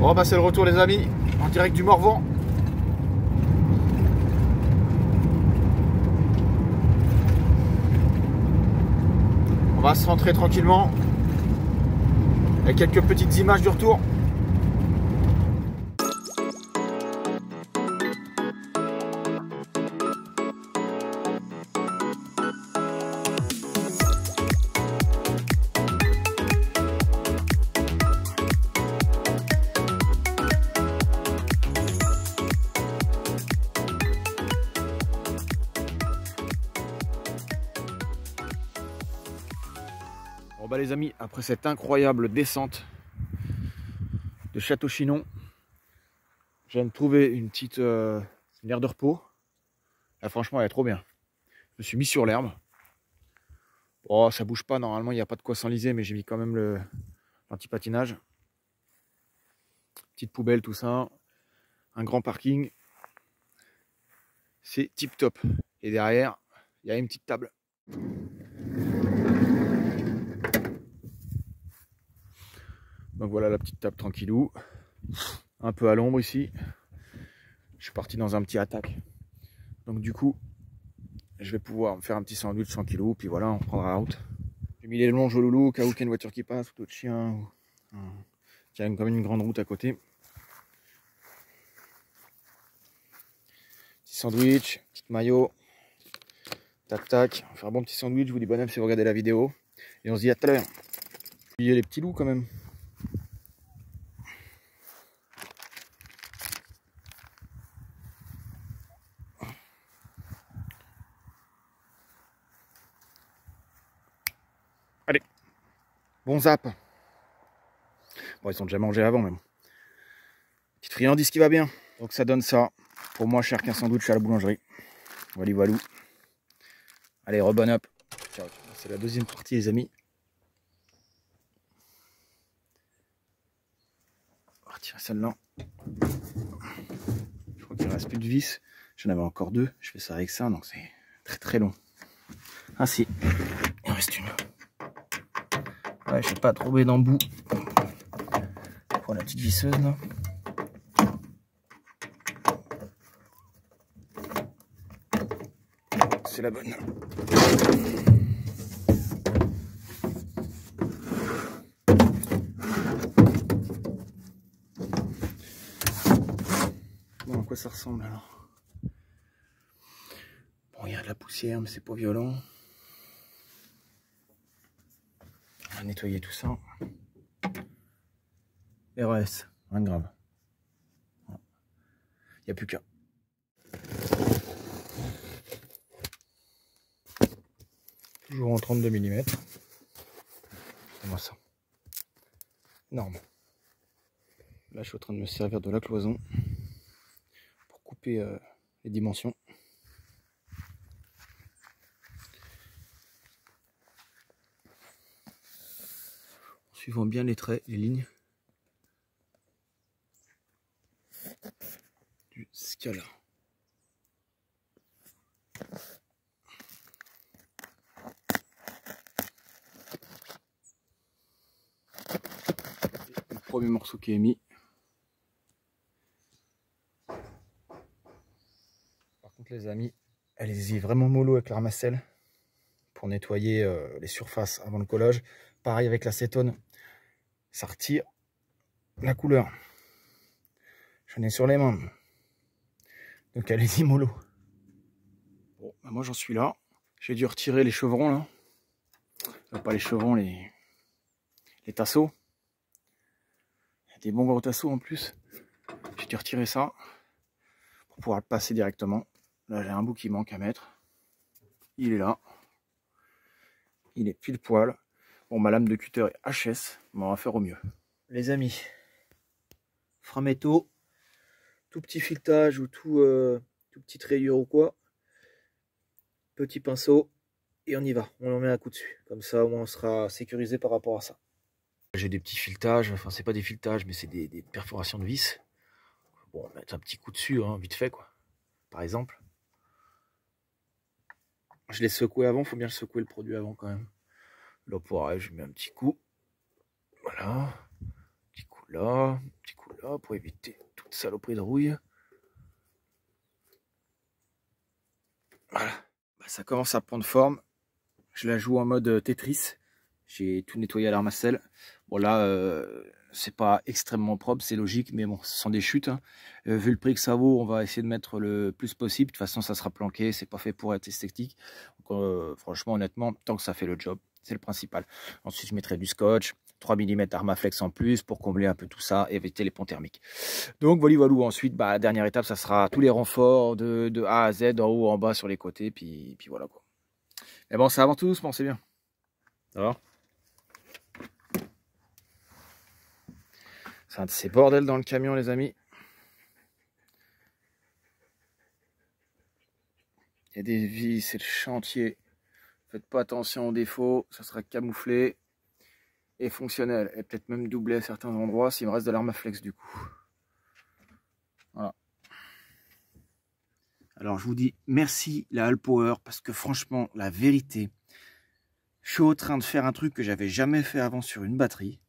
Bon bah c'est le retour les amis, en direct du Morvan. On va se rentrer tranquillement avec quelques petites images du retour. Bon bah les amis, après cette incroyable descente de Château-Chinon, je viens de trouver une petite une aire de repos. Là, franchement elle est trop bien. Je me suis mis sur l'herbe. Oh ça bouge pas, normalement il n'y a pas de quoi s'enliser, mais j'ai mis quand même l'anti-patinage. Petite poubelle, tout ça. Un grand parking. C'est tip top. Et derrière, il y a une petite table. Donc voilà la petite table tranquillou. Un peu à l'ombre ici. Je suis parti dans un petit attaque. Donc du coup, je vais pouvoir me faire un petit sandwich tranquillou. Puis voilà, on prendra la route. J'ai mis les longes au loulou au cas où il y a une voiture qui passe, ou d'autres chiens. Il y a quand même une grande route à côté. Petit sandwich, petite maillot. Tac tac. On va faire un bon petit sandwich. Je vous dis bon app si vous regardez la vidéo. Et on se dit à tout à l'heure. Il y a les petits loups quand même. Allez, bon zap. Bon, ils ont déjà mangé avant même. Petite friandise qui va bien. Donc ça donne ça. Pour moi, cher qu'un sandwich à la boulangerie. Voilà, voilou. Allez, rebonne up. Ciao. C'est la deuxième partie, les amis. On va retirer celle-là. Je crois qu'il ne reste plus de vis. J'en avais encore deux. Je fais ça avec ça, donc c'est très très long. Ah si, il en reste une. Ouais, je n'ai pas trouvé d'embout pour la petite visseuse là. C'est la bonne. Bon, à quoi ça ressemble alors? Bon, il y a de la poussière, mais c'est pas violent. On va nettoyer tout ça. RS, rien de grave. Il n'y a plus qu'à. Toujours en 32 mm. C'est moi ça. Énorme. Là, je suis en train de me servir de la cloison pour couper les dimensions. En suivant bien les traits, les lignes du Scala. Le premier morceau qui est mis. Par contre les amis, allez-y vraiment mollo avec la ramasselle pour nettoyer les surfaces avant le collage. Pareil avec l'acétone, ça retire la couleur. J'en ai sur les mains. Donc allez-y mollo. Bon, bah moi j'en suis là. J'ai dû retirer les chevrons là. Pas les chevrons, les tasseaux. Il y a des bons gros tasseaux en plus. J'ai dû retirer ça pour pouvoir le passer directement. Là j'ai un bout qui manque à mettre. Il est là. Il est pile poil. Bon, ma lame de cutter est HS, mais on va faire au mieux. Les amis, Frametto, tout petit filetage ou tout petite rayure ou quoi. Petit pinceau et on y va. On en met un coup dessus. Comme ça, au moins, on sera sécurisé par rapport à ça. J'ai des petits filetages, enfin c'est pas des filetages, mais c'est des perforations de vis. Bon, on va mettre un petit coup dessus, hein, vite fait quoi. Par exemple. Je l'ai secoué avant, faut bien le secouer le produit avant quand même. Là pareil, je mets un petit coup. Voilà. Petit coup là, petit coup là pour éviter toute saloperie de rouille. Voilà, bah, ça commence à prendre forme. Je la joue en mode Tetris. J'ai tout nettoyé à l'arme à sel. Bon là, c'est pas extrêmement propre, c'est logique, mais bon, ce sont des chutes. Hein. Vu le prix que ça vaut, on va essayer de mettre le plus possible. De toute façon, ça sera planqué, c'est pas fait pour être esthétique. Donc, franchement, honnêtement, tant que ça fait le job, c'est le principal. Ensuite, je mettrai du scotch, 3 mm Armaflex en plus pour combler un peu tout ça et éviter les ponts thermiques. Donc voilà, voilà. Ensuite, bah, la dernière étape, ça sera tous les renforts de A à Z, en haut, en bas, sur les côtés, puis voilà quoi. Mais bon, ça avance tout doucement, c'est bien. Ça va ? C'est un de ces bordels dans le camion, les amis. Il y a des vis, c'est le chantier. Faites pas attention aux défauts, ça sera camouflé et fonctionnel. Et peut-être même doublé à certains endroits s'il me reste de l'Armaflex du coup. Voilà. Alors je vous dis merci la Allpower parce que franchement, la vérité, je suis en train de faire un truc que j'avais jamais fait avant sur une batterie.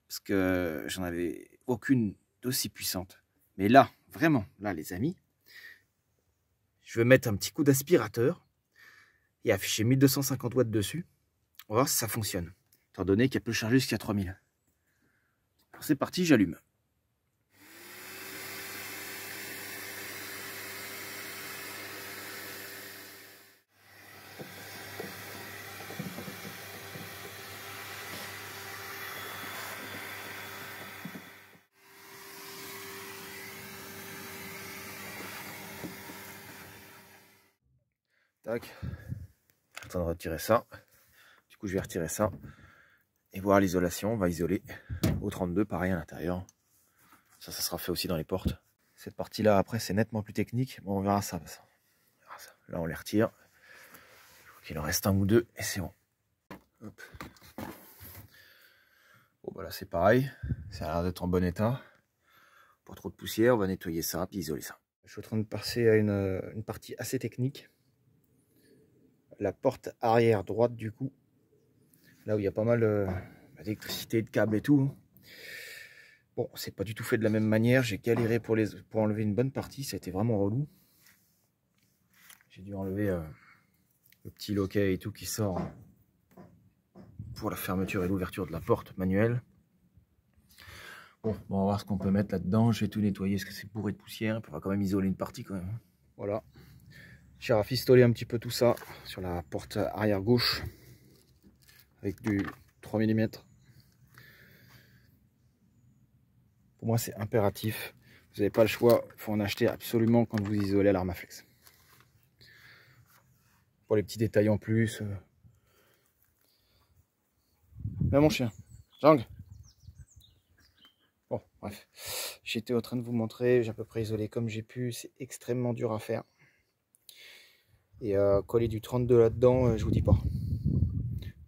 Parce que j'en avais aucune d'aussi puissante. Mais là, vraiment, là les amis, je vais mettre un petit coup d'aspirateur et afficher 1250 watts dessus. On va voir si ça fonctionne. Étant donné qu'elle peut charger jusqu'à 3000. Alors c'est parti, j'allume. Tac. En train de retirer ça. Du coup, je vais retirer ça et voir l'isolation. On va isoler au 32, pareil à l'intérieur. Ça sera fait aussi dans les portes. Cette partie-là, après, c'est nettement plus technique. Bon, on verra ça. Là, on les retire. Il en reste un ou deux et c'est bon. Hop. Bon, bah là, c'est pareil. Ça a l'air d'être en bon état. Pas trop de poussière. On va nettoyer ça puis isoler ça. Je suis en train de passer à une partie assez technique. La porte arrière droite, du coup. Là où il y a pas mal d'électricité, de câbles et tout. Bon, c'est pas du tout fait de la même manière. J'ai galéré pour enlever une bonne partie. Ça a été vraiment relou. J'ai dû enlever le petit loquet et tout qui sort pour la fermeture et l'ouverture de la porte manuelle. Bon, on va voir ce qu'on peut mettre là-dedans. Je vais tout nettoyer parce que c'est bourré de poussière. On va quand même isoler une partie quand même. Voilà. J'ai rafistolé un petit peu tout ça sur la porte arrière gauche avec du 3 mm. Pour moi, c'est impératif. Vous n'avez pas le choix. Il faut en acheter absolument quand vous isolez à l'Armaflex. Pour les petits détails en plus. Là, mon chien. Jungle. Bon, bref. J'étais en train de vous montrer. J'ai à peu près isolé comme j'ai pu. C'est extrêmement dur à faire. Et coller du 32 là-dedans, je vous dis pas.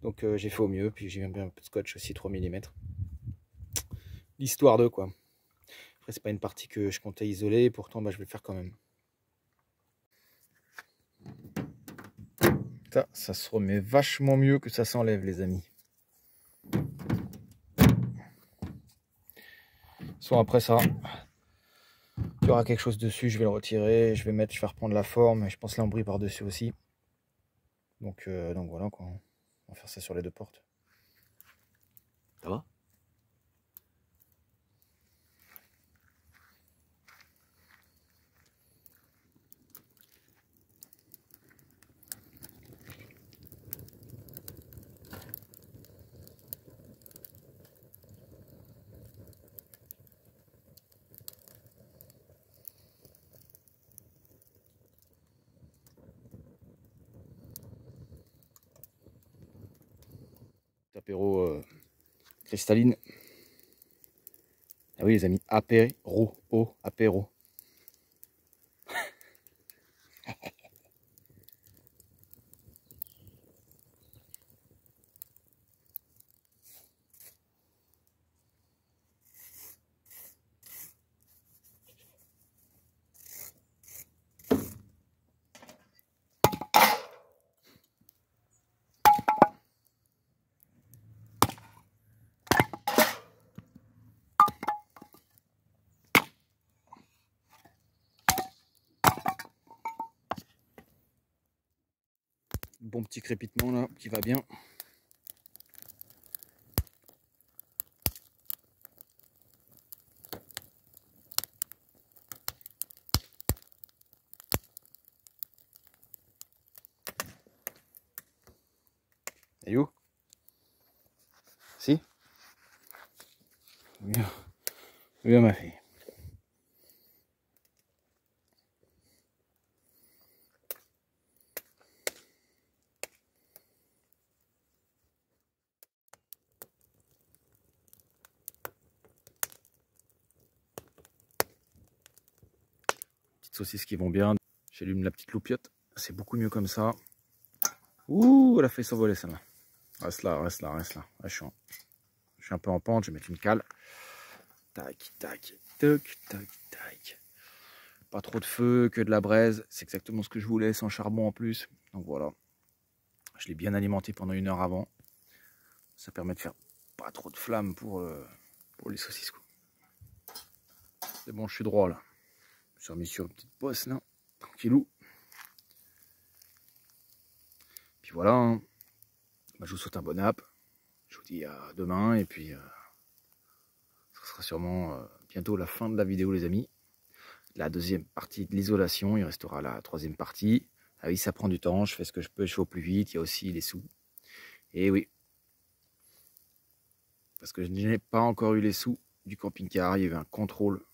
Donc j'ai fait au mieux. Puis j'ai mis un peu de scotch aussi, 3 mm. L'histoire de quoi. Après, c'est pas une partie que je comptais isoler. Pourtant, bah, je vais le faire quand même. Ça se remet vachement mieux que ça s'enlève, les amis. Soit après ça, il y aura quelque chose dessus, je vais le retirer, je vais reprendre la forme, et je pense l'embris par-dessus aussi. Donc voilà quoi. On va faire ça sur les deux portes. Ça va ? Apéro cristalline. Ah oui les amis, apéro, apéro. bon petit crépitement là qui va bien. Et où? Si? Bien. Bien ma fille. Petites saucisses qui vont bien. J'allume la petite loupiote. C'est beaucoup mieux comme ça. Ouh, elle a fait s'envoler celle-là. Reste là, reste là, reste là. Là je suis un peu en pente, je vais mettre une cale. Tac, tac, tac, tac, tac. Pas trop de feu, que de la braise. C'est exactement ce que je voulais, sans charbon en plus. Donc voilà. Je l'ai bien alimenté pendant 1 heure avant. Ça permet de faire pas trop de flammes pour les saucisses. C'est bon, je suis droit là. Je me suis remis sur une petite poste là. Tranquillou. Puis voilà. Hein. Bah, je vous souhaite un bon app. Je vous dis à demain. Et puis, ce sera sûrement bientôt la fin de la vidéo, les amis. La deuxième partie de l'isolation. Il restera la troisième partie. Ah oui, ça prend du temps. Je fais ce que je peux. Je fais au plus vite. Il y a aussi les sous. Et oui. Parce que je n'ai pas encore eu les sous du camping-car. Il y avait un contrôle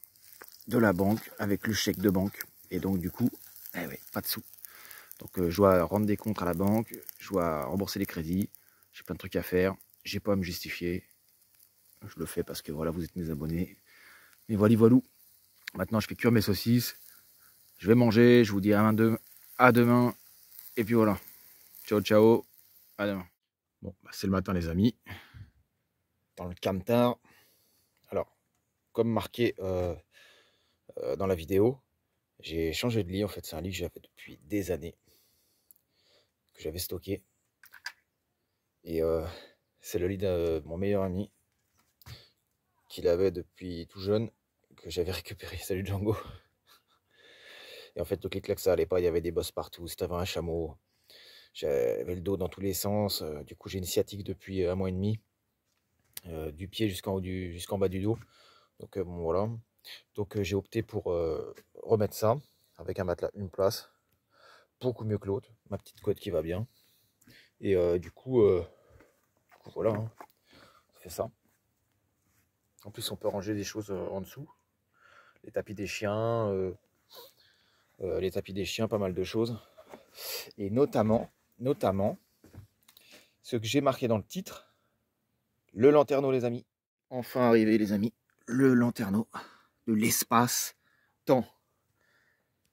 de la banque avec le chèque de banque. Et donc, du coup, eh oui, pas de sous. Donc, je dois rendre des comptes à la banque. Je dois rembourser les crédits. J'ai plein de trucs à faire. J'ai pas à me justifier. Je le fais parce que voilà, vous êtes mes abonnés. Mais voilà, voilou. Maintenant, je fais cuire mes saucisses. Je vais manger. Je vous dis à demain. Et puis voilà. Ciao, ciao. À demain. Bon, bah, c'est le matin, les amis. Dans le camtar. Alors, comme marqué dans la vidéo, j'ai changé de lit. En fait, c'est un lit que j'avais depuis des années. Que j'avais stocké. Et c'est le lit de mon meilleur ami. Qu'il avait depuis tout jeune. Que j'avais récupéré. Salut Django. Et en fait, le clic-clac, ça allait pas. Il y avait des bosses partout. C'était un chameau. J'avais le dos dans tous les sens. Du coup, j'ai une sciatique depuis 1 mois et demi. Du pied jusqu'en bas du dos. Donc, bon, voilà. Donc, j'ai opté pour remettre ça. Avec un matelas, une place. Beaucoup mieux que l'autre. Ma petite couette qui va bien. Et du coup, voilà. Hein. Ça fait ça. En plus, on peut ranger des choses en dessous. Les tapis des chiens. Pas mal de choses. Et notamment, ce que j'ai marqué dans le titre, le lanterneau, les amis. Enfin arrivé, les amis, le lanterneau de l'espace temps.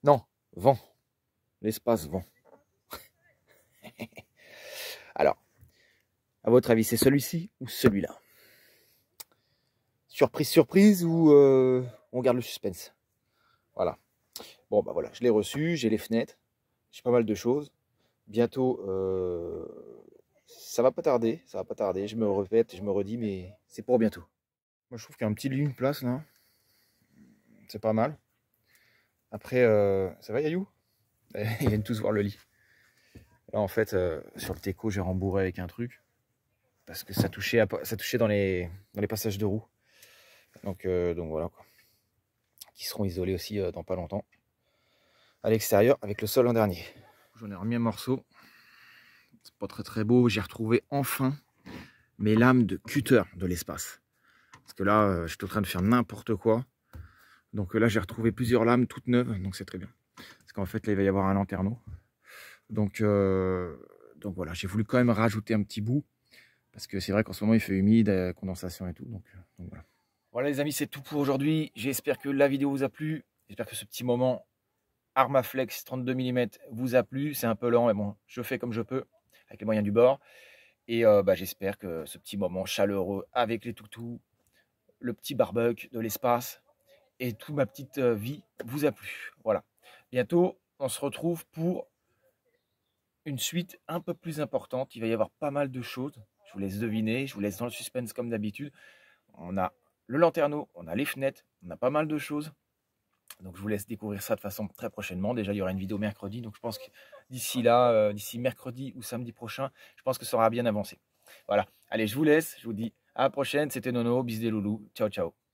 Non, vent. L'espace vent. Alors, à votre avis, c'est celui-ci ou celui-là? Surprise, surprise, ou on garde le suspense? Voilà. Bon, bah voilà, je l'ai reçu, j'ai les fenêtres, j'ai pas mal de choses. Bientôt, ça va pas tarder, je me répète, je me redis, mais c'est pour bientôt. Moi, je trouve qu'il y a un petit lit, une place, là. C'est pas mal. Après, ça va, Yayou? Ils viennent tous voir le lit. Là, en fait, sur le Teco, j'ai rembourré avec un truc. Parce que ça touchait dans les passages de roues. Donc voilà, quoi. Qui seront isolés aussi dans pas longtemps. À l'extérieur, avec le sol l'an dernier. J'en ai remis un morceau. C'est pas très très beau. J'ai retrouvé enfin mes lames de cutter de l'espace. Parce que là, je suis en train de faire n'importe quoi. Donc là, j'ai retrouvé plusieurs lames toutes neuves. Donc c'est très bien. Parce qu'en fait, là, il va y avoir un lanterneau. Donc voilà, j'ai voulu quand même rajouter un petit bout. Parce que c'est vrai qu'en ce moment, il fait humide, condensation et tout. Donc voilà. Voilà les amis, c'est tout pour aujourd'hui. J'espère que la vidéo vous a plu. J'espère que ce petit moment Armaflex 32 mm vous a plu. C'est un peu lent, mais bon, je fais comme je peux, avec les moyens du bord. Et j'espère que ce petit moment chaleureux avec les toutous, le petit barbecue de l'espace et toute ma petite vie vous a plu. Voilà. Bientôt, on se retrouve pour une suite un peu plus importante. Il va y avoir pas mal de choses. Je vous laisse deviner, je vous laisse dans le suspense comme d'habitude. On a le lanterneau, on a les fenêtres, on a pas mal de choses. Donc je vous laisse découvrir ça de façon très prochainement. Déjà, il y aura une vidéo mercredi. Donc je pense que d'ici là, d'ici mercredi ou samedi prochain, je pense que ça aura bien avancé. Voilà. Allez, je vous laisse. Je vous dis à la prochaine. C'était Nono. Bis des loulous. Ciao, ciao.